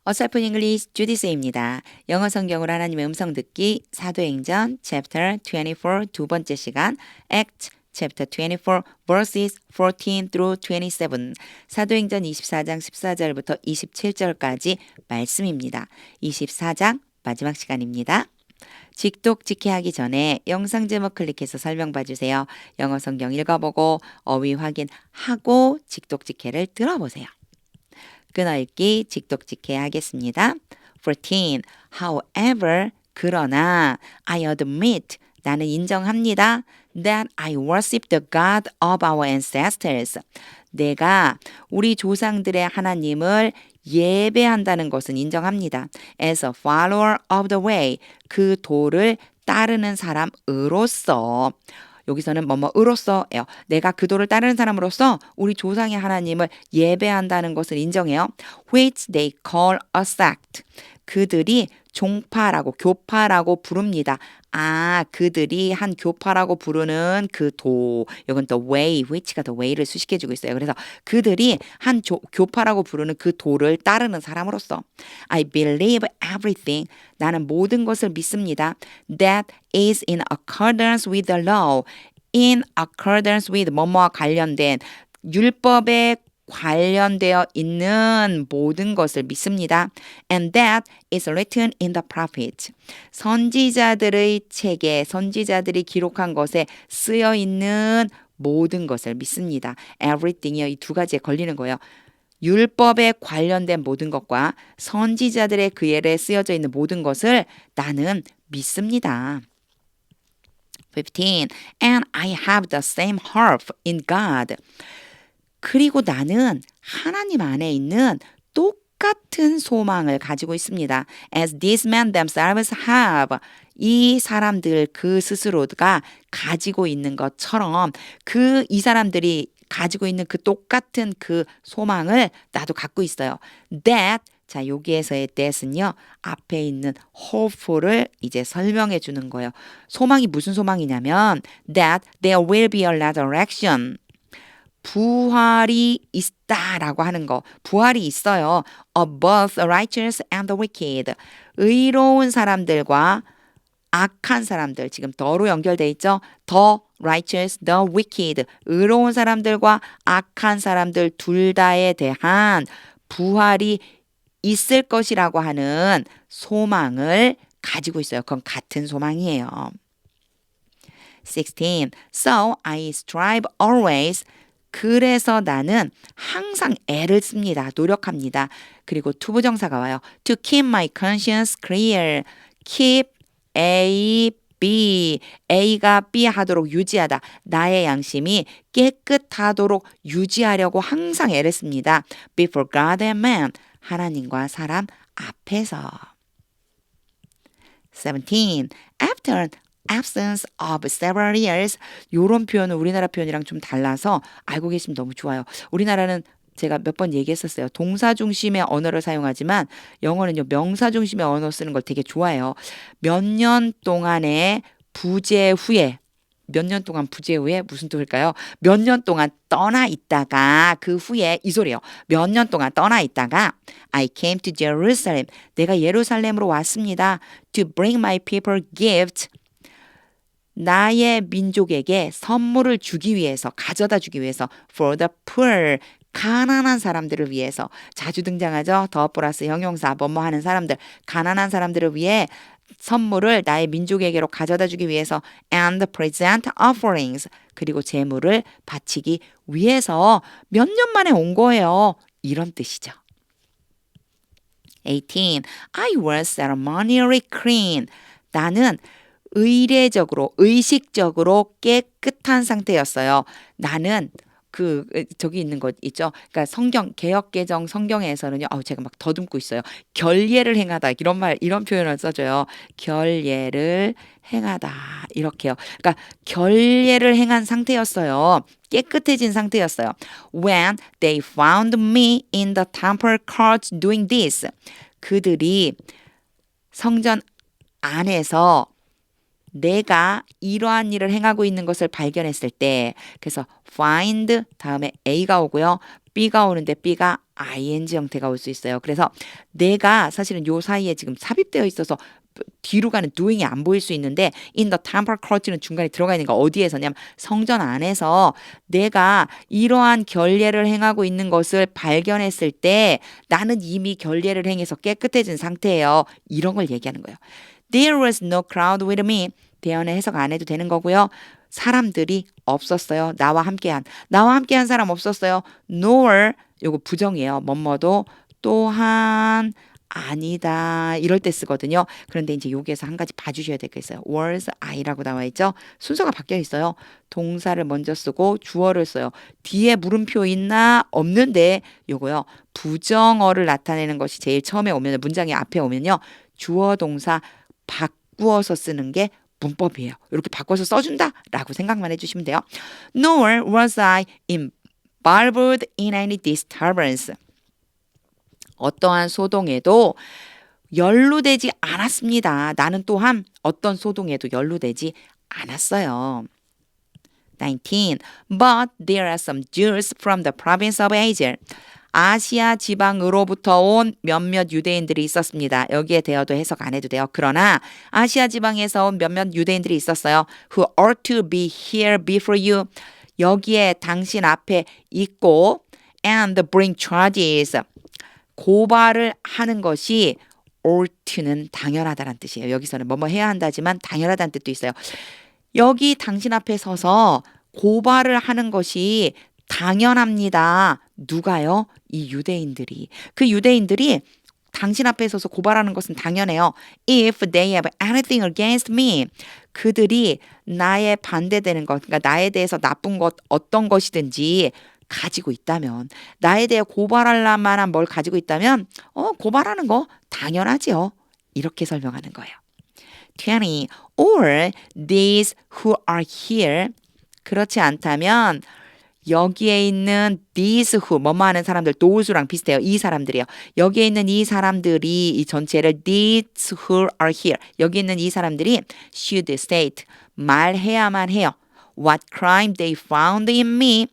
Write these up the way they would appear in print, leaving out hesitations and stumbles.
어설픈 잉글리시 주디스입니다. 영어 성경으로 하나님의 음성 듣기 사도행전 chapter 24 두 번째 시간 Act chapter 24 verses 14 through 27 사도행전 24장 14절부터 27절까지 말씀입니다. 24장 마지막 시간입니다. 직독직해하기 전에 영상 제목 클릭해서 설명 봐주세요. 영어 성경 읽어보고 어휘 확인하고 직독직해를 들어보세요. 끊어읽기 직독직해 하겠습니다. 14. However, 그러나 I admit, 나는 인정합니다. That I worship the God of our ancestors. 내가 우리 조상들의 하나님을 예배한다는 것은 인정합니다. As a follower of the way, 그 도를 따르는 사람으로서. 여기서는 뭐뭐으로써예요. 내가 그 도를 따르는 사람으로서 우리 조상의 하나님을 예배한다는 것을 인정해요. Which they call a sect. 그들이 종파라고 교파라고 부릅니다. 그들이 한 교파라고 부르는 그 도. 이건 the way, which가 the way를 수식해주고 있어요. 그래서 그들이 한 교파라고 부르는 그 도를 따르는 사람으로서 I believe everything. 나는 모든 것을 믿습니다. That is in accordance with the law. In accordance with 뭐뭐와 관련된 율법에 관련되어 있는 모든 것을 믿습니다. And that is written in the prophets. 선지자들의 책에 선지자들이 기록한 것에 쓰여 있는 모든 것을 믿습니다. Everything이요. 이 두 가지에 걸리는 거예요. 율법에 관련된 모든 것과 선지자들의 글에 쓰여져 있는 모든 것을 나는 믿습니다. 15. And I have the same hope in God. 그리고 나는 하나님 안에 있는 똑같은 소망을 가지고 있습니다. As these men themselves have. 이 사람들 그 스스로가 가지고 있는 것처럼 이 사람들이 가지고 있는 그 똑같은 그 소망을 나도 갖고 있어요. That 자, 여기에서의 that은요, 앞에 있는 hope를 이제 설명해 주는 거예요. 소망이 무슨 소망이냐면, that there will be a resurrection. 부활이 있다라고 하는 거. 부활이 있어요. Of both the righteous and the wicked. 의로운 사람들과 악한 사람들. 지금 더로 연결돼 있죠. The righteous, the wicked. 의로운 사람들과 악한 사람들 둘 다에 대한 부활이 있을 것이라고 하는 소망을 가지고 있어요. 그건 같은 소망이에요. 16. So I strive always. 그래서 나는 항상 애를 씁니다. 노력합니다. 그리고 투부정사가 와요. To keep my conscience clear. Keep A, B. A가 B 하도록 유지하다. 나의 양심이 깨끗하도록 유지하려고 항상 애를 씁니다. Before God and man. 하나님과 사람 앞에서. 17. After absence of several years. 이런 표현은 우리나라 표현이랑 좀 달라서 알고 계시면 너무 좋아요. 우리나라는 제가 몇 번 얘기했었어요. 동사 중심의 언어를 사용하지만 영어는요, 명사 중심의 언어 쓰는 걸 되게 좋아해요. 몇 년 동안의 부재 후에 몇 년 동안 부재 후에 무슨 뜻일까요? 몇 년 동안 떠나 있다가 그 후에 이 소리예요. 몇 년 동안 떠나 있다가 I came to Jerusalem. 내가 예루살렘으로 왔습니다. To bring my people gift. 나의 민족에게 선물을 주기 위해서, 가져다 주기 위해서 for the poor. 가난한 사람들을 위해서. 자주 등장하죠. 더 플러스 형용사 뭐뭐 하는 사람들. 가난한 사람들을 위해 선물을 나의 민족에게로 가져다 주기 위해서 and present offerings. 그리고 제물을 바치기 위해서 몇 년 만에 온 거예요. 이런 뜻이죠. 18. I was ceremonially clean. 나는 의식적으로 깨끗한 상태였어요. 나는 저기 있는 것 있죠. 그러니까 개역개정 성경에서는요, 제가 막 더듬고 있어요. 결례를 행하다. 이런 표현을 써줘요. 결례를 행하다. 이렇게요. 그러니까 결례를 행한 상태였어요. 깨끗해진 상태였어요. When they found me in the temple courts doing this. 그들이 성전 안에서 내가 이러한 일을 행하고 있는 것을 발견했을 때, 그래서 find 다음에 A가 오고요. B가 오는데 B가 ing 형태가 올 수 있어요. 그래서 내가 사실은 요 사이에 지금 삽입되어 있어서 뒤로 가는 doing이 안 보일 수 있는데 in the temporal clutch는 중간에 들어가 있는 거 어디에서냐면 성전 안에서 내가 이러한 결례를 행하고 있는 것을 발견했을 때 나는 이미 결례를 행해서 깨끗해진 상태예요. 이런 걸 얘기하는 거예요. There was no crowd with me. 대연의 해석 안 해도 되는 거고요. 사람들이 없었어요. 나와 함께한 사람 없었어요. nor 요거 부정이에요. 뭐뭐도 또한 아니다. 이럴 때 쓰거든요. 그런데 이제 여기에서 한 가지 봐주셔야 되겠어요. was I라고 나와 있죠. 순서가 바뀌어 있어요. 동사를 먼저 쓰고 주어를 써요. 뒤에 물음표 있나? 없는데 요거요. 부정어를 나타내는 것이 제일 처음에 오면 문장이 앞에 오면요. 주어 동사 바꾸어서 쓰는 게 문법이에요. 이렇게 바꿔서 써준다라고 생각만 해주시면 돼요. Nor was I involved in any disturbance. 어떠한 소동에도 연루되지 않았습니다. 나는 또한 어떤 소동에도 연루되지 않았어요. 19. But there are some Jews from the province of Asia. 아시아 지방으로부터 온 몇몇 유대인들이 있었습니다. 여기에 대어도 해석 안 해도 돼요. 그러나 아시아 지방에서 온 몇몇 유대인들이 있었어요. Who ought to be here before you. 여기에 당신 앞에 있고 and bring charges. 고발을 하는 것이 ought는 당연하다는 뜻이에요. 여기서는 뭐뭐 해야 한다지만 당연하다는 뜻도 있어요. 여기 당신 앞에 서서 고발을 하는 것이 당연합니다. 누가요? 이 유대인들이. 그 유대인들이 당신 앞에 서서 고발하는 것은 당연해요. If they have anything against me. 그들이 나에 반대되는 것, 그러니까 나에 대해서 나쁜 것 어떤 것이든지 가지고 있다면, 나에 대해 고발할 만한 뭘 가지고 있다면 고발하는 거 당연하지요. 이렇게 설명하는 거예요. 20. Or these who are here. 그렇지 않다면 여기에 있는 these who 뭐뭐 하는 사람들 those랑 비슷해요. 이 사람들이요. 여기에 있는 이 사람들이 이 전체를 these who are here. 여기 있는 이 사람들이 should state 말해야만 해요. What crime they found in me.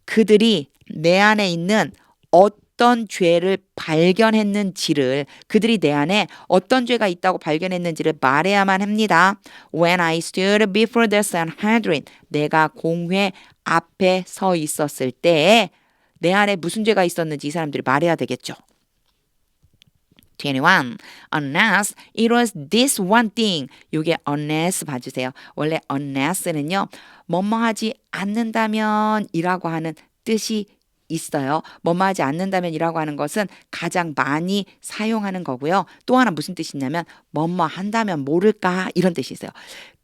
그들이 내 안에 있는 어떤 죄를 발견했는지를 그들이 내 안에 어떤 죄가 있다고 발견했는지를 말해야만 합니다. When I stood before the Sanhedrin, 내가 공회 앞에 서 있었을 때 내 안에 무슨 죄가 있었는지 이 사람들이 말해야 되겠죠. 21. Unless it was this one thing. 이게 unless 봐주세요. 원래 unless는요. 뭐뭐 하지 않는다면 이라고 하는 뜻이 있어요. 뭐뭐 하지 않는다면 이라고 하는 것은 가장 많이 사용하는 거고요. 또 하나 무슨 뜻이 있냐면 뭐뭐 한다면 모를까 이런 뜻이 있어요.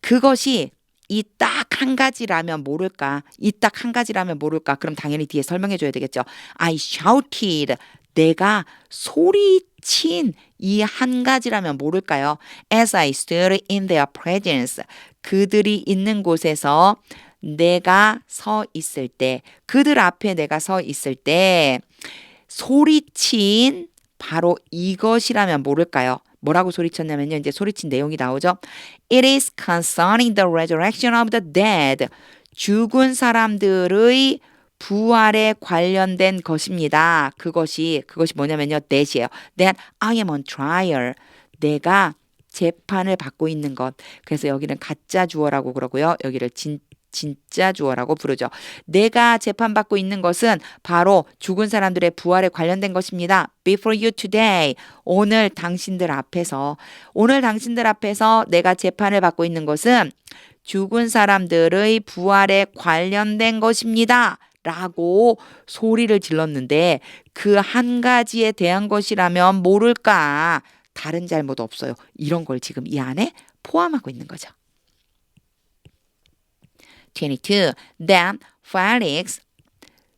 그것이 이 딱 한 가지라면 모를까? 이 딱 한 가지라면 모를까? 그럼 당연히 뒤에 설명해 줘야 되겠죠. I shouted. 내가 소리친 이 한 가지라면 모를까요? As I stood in their presence. 그들이 있는 곳에서 내가 서 있을 때, 그들 앞에 내가 서 있을 때 소리친 바로 이것이라면 모를까요? 뭐라고 소리쳤냐면요. 이제 소리친 내용이 나오죠. It is concerning the resurrection of the dead. 죽은 사람들의 부활에 관련된 것입니다. 그것이 뭐냐면요. that이에요. That I am on trial. 내가 재판을 받고 있는 것. 그래서 여기는 가짜 주어라고 그러고요. 여기를 진짜 주어라고 부르죠. 내가 재판받고 있는 것은 바로 죽은 사람들의 부활에 관련된 것입니다. Before you today. 오늘 당신들 앞에서 내가 재판을 받고 있는 것은 죽은 사람들의 부활에 관련된 것입니다. 라고 소리를 질렀는데 그 한 가지에 대한 것이라면 모를까? 다른 잘못 없어요. 이런 걸 지금 이 안에 포함하고 있는 거죠. 22. Then Felix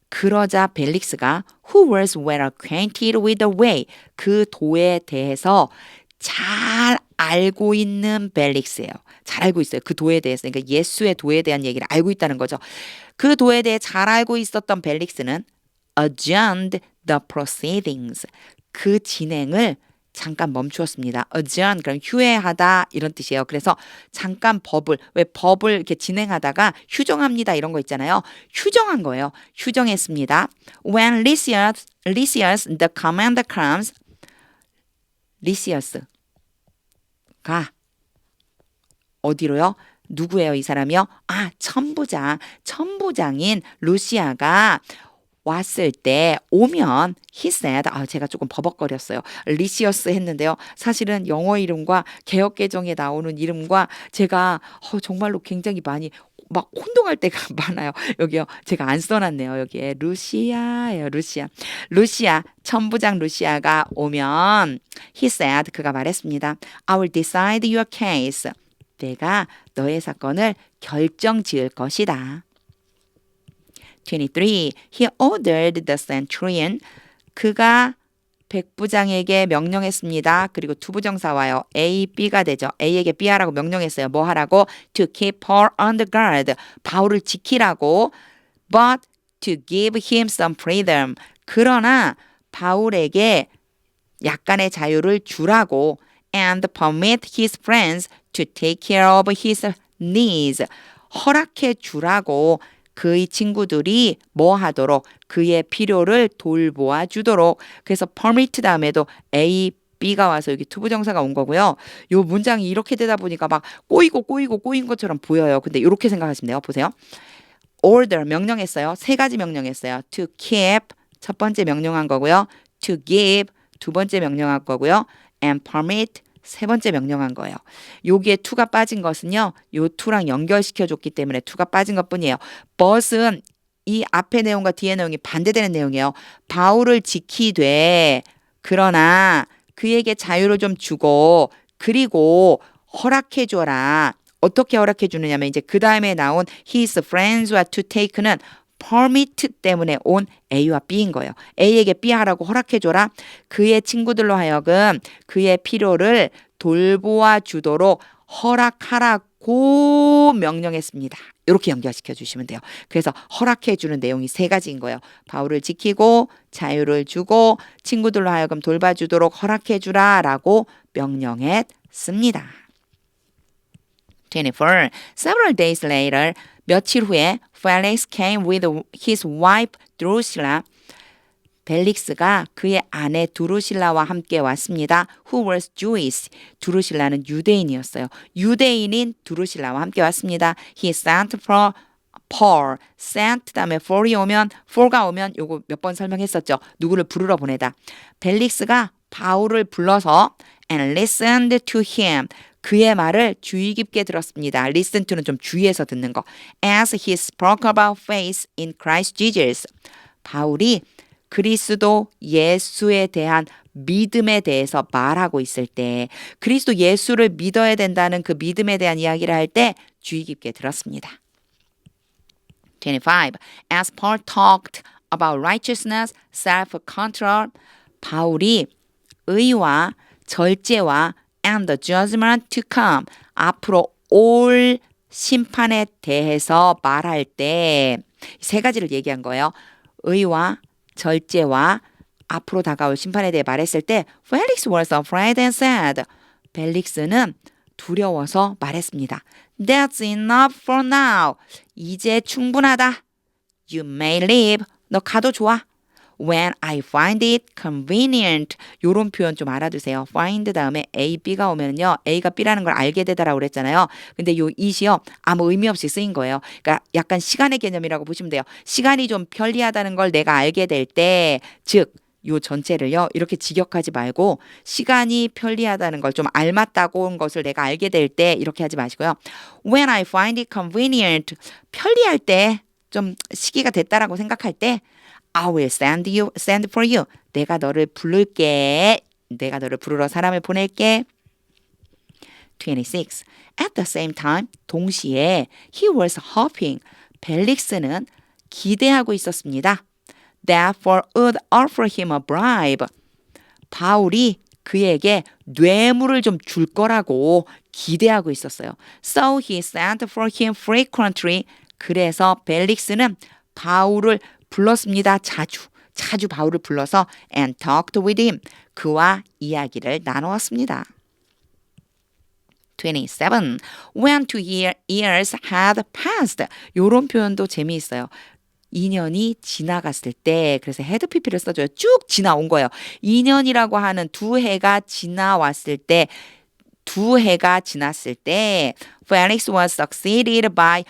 그러자 벨릭스가 who was well acquainted with the way 그 도에 대해서 잘 알고 있는 벨릭스예요. 잘 알고 있어요. 그 도에 대해서. 그러니까 예수의 도에 대한 얘기를 알고 있다는 거죠. 그 도에 대해 잘 알고 있었던 벨릭스는 adjourned the proceedings 그 진행을 잠깐 멈추었습니다. adjourn 그럼 휴회하다 이런 뜻이에요. 그래서 잠깐 버블 왜 버블 이렇게 진행하다가 휴정합니다 이런 거 있잖아요. 휴정한 거예요. 휴정했습니다. When Lysias the commander comes 리시어스가 어디로요? 누구예요 이 사람이요? 천부장인 루시아가 왔을 때 오면 he said 제가 조금 버벅거렸어요. 리시어스 했는데요. 사실은 영어 이름과 개역개정에 나오는 이름과 제가 정말로 굉장히 많이 막 혼동할 때가 많아요. 여기요. 제가 안 써놨네요. 여기에 루시아예요. 루시아 천부장 루시아가 오면 he said 그가 말했습니다. I will decide your case. 내가 너의 사건을 결정 지을 것이다. 23. He ordered the centurion. 그가 백부장에게 명령했습니다. 그리고 투부정사 와요. A, B가 되죠. A에게 B 하라고 명령했어요. 뭐 하라고? To keep Paul on the guard. 바울을 지키라고. But to give him some freedom. 그러나 바울에게 약간의 자유를 주라고. And permit his friends to take care of his needs. 허락해 주라고. 그의 친구들이 뭐 하도록 그의 필요를 돌보아 주도록. 그래서 permit 다음에도 A, B가 와서 여기 투부정사가 온 거고요. 요 문장이 이렇게 되다 보니까 막 꼬인 것처럼 보여요. 근데 이렇게 생각하시면 돼요. 보세요. order 명령했어요. 세 가지 명령했어요. to keep 첫 번째 명령한 거고요. to give 두 번째 명령한 거고요. and permit 세 번째 명령한 거예요. 여기에 to가 빠진 것은요. 요 to랑 연결시켜줬기 때문에 to가 빠진 것뿐이에요. but은 이 앞의 내용과 뒤의 내용이 반대되는 내용이에요. 바울을 지키되 그러나 그에게 자유를 좀 주고 그리고 허락해 줘라. 어떻게 허락해 주느냐면 이제 그 다음에 나온 his friends와 to take는 permit 때문에 온 A와 B인 거예요. A에게 B 하라고 허락해줘라. 그의 친구들로 하여금 그의 필요를 돌보아 주도록 허락하라고 명령했습니다. 이렇게 연결시켜 주시면 돼요. 그래서 허락해 주는 내용이 세 가지인 거예요. 바울을 지키고 자유를 주고 친구들로 하여금 돌봐주도록 허락해 주라라고 명령했습니다. 24. Several days later, 며칠 후에 Felix came with his wife Drusilla. 벨릭스가 그의 아내 드루실라와 함께 왔습니다. Who was Jewish? 드루실라는 유대인이었어요. 유대인인 드루실라와 함께 왔습니다. He sent for Paul. sent 다음에 for이 오면 for가 오면 요거 몇 번 설명했었죠. 누구를 부르러 보내다. 벨릭스가 바울을 불러서 and listened to him. 그의 말을 주의 깊게 들었습니다. Listen to는 좀 주의해서 듣는 거. As he spoke about faith in Christ Jesus. 바울이 그리스도 예수에 대한 믿음에 대해서 말하고 있을 때 그리스도 예수를 믿어야 된다는 그 믿음에 대한 이야기를 할 때 주의 깊게 들었습니다. 25. As Paul talked about righteousness, self-control. 바울이 의와 절제와 and the judgment to come. 앞으로 올 심판에 대해서 말할 때 세 가지를 얘기한 거예요. 의와 절제와 앞으로 다가올 심판에 대해 말했을 때 Felix was afraid and said. 벨릭스는 두려워서 말했습니다. That's enough for now. 이제 충분하다. You may leave. 너 가도 좋아. When I find it convenient. 요런 표현 좀 알아두세요. find 다음에 A, B가 오면요. A가 B라는 걸 알게 되다라고 그랬잖아요. 근데 요 it이요. 아무 의미 없이 쓰인 거예요. 그러니까 약간 시간의 개념이라고 보시면 돼요. 시간이 좀 편리하다는 걸 내가 알게 될 때, 즉, 요 전체를요. 이렇게 직역하지 말고 시간이 편리하다는 걸 좀 알맞다고 온 것을 내가 알게 될 때 이렇게 하지 마시고요. When I find it convenient. 편리할 때, 좀 시기가 됐다라고 생각할 때 I will send for you. 내가 너를 부를게. 내가 너를 부르러 사람을 보낼게. 26. At the same time, 동시에 he was hoping. 벨릭스는 기대하고 있었습니다. That Paul would offer him a bribe. 바울이 그에게 뇌물을 좀 줄 거라고 기대하고 있었어요. So he sent for him frequently. 그래서 벨릭스는 바울을 불렀습니다. 자주 바울을 불러서 and talked with him. 그와 이야기를 나누었습니다. 27. When 2 years had passed. 요런 표현도 재미있어요. 2년이 지나갔을 때, 그래서 had pp를 써줘요. 쭉 지나온 거예요. 2년이라고 하는 2해가 지나왔을 때, 2해가 지났을 때, Felix was succeeded by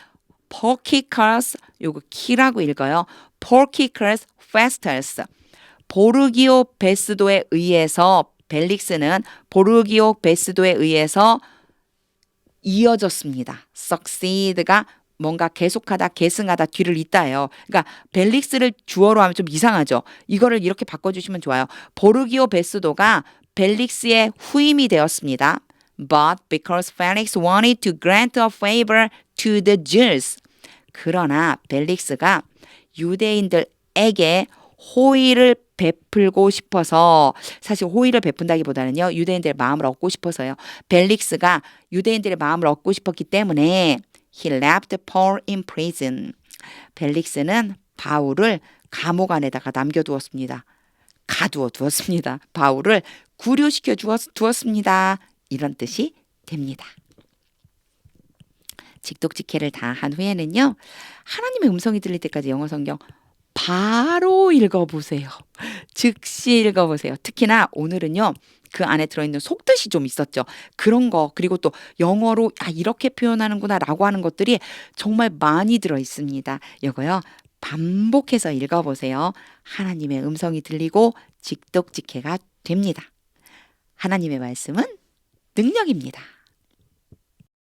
Porkicus, 요거 키라고 읽어요. Porkicus Festus. 보르기오 베스도에 의해서, 벨릭스는 보르기오 베스도에 의해서 이어졌습니다. succeed가 뭔가 계속하다, 계승하다, 뒤를 잇다예요. 그러니까 벨릭스를 주어로 하면 좀 이상하죠. 이거를 이렇게 바꿔주시면 좋아요. 보르기오 베스도가 벨릭스의 후임이 되었습니다. But because Felix wanted to grant a favor to the Jews. 그러나 벨릭스가 유대인들에게 호의를 베풀고 싶어서, 사실 호의를 베푼다기보다는요, 유대인들의 마음을 얻고 싶어서요. 벨릭스가 유대인들의 마음을 얻고 싶었기 때문에 he left Paul in prison. 벨릭스는 바울을 감옥 안에다가 남겨두었습니다. 가두어 두었습니다. 바울을 구류시켜 두었습니다. 이런 뜻이 됩니다. 직독직해를 다 한 후에는요, 하나님의 음성이 들릴 때까지 영어 성경 바로 읽어보세요. 즉시 읽어보세요. 특히나 오늘은요, 그 안에 들어있는 속뜻이 좀 있었죠. 그런 거, 그리고 또 영어로 이렇게 표현하는구나 라고 하는 것들이 정말 많이 들어있습니다. 이거요, 반복해서 읽어보세요. 하나님의 음성이 들리고 직독직해가 됩니다. 하나님의 말씀은 능력입니다.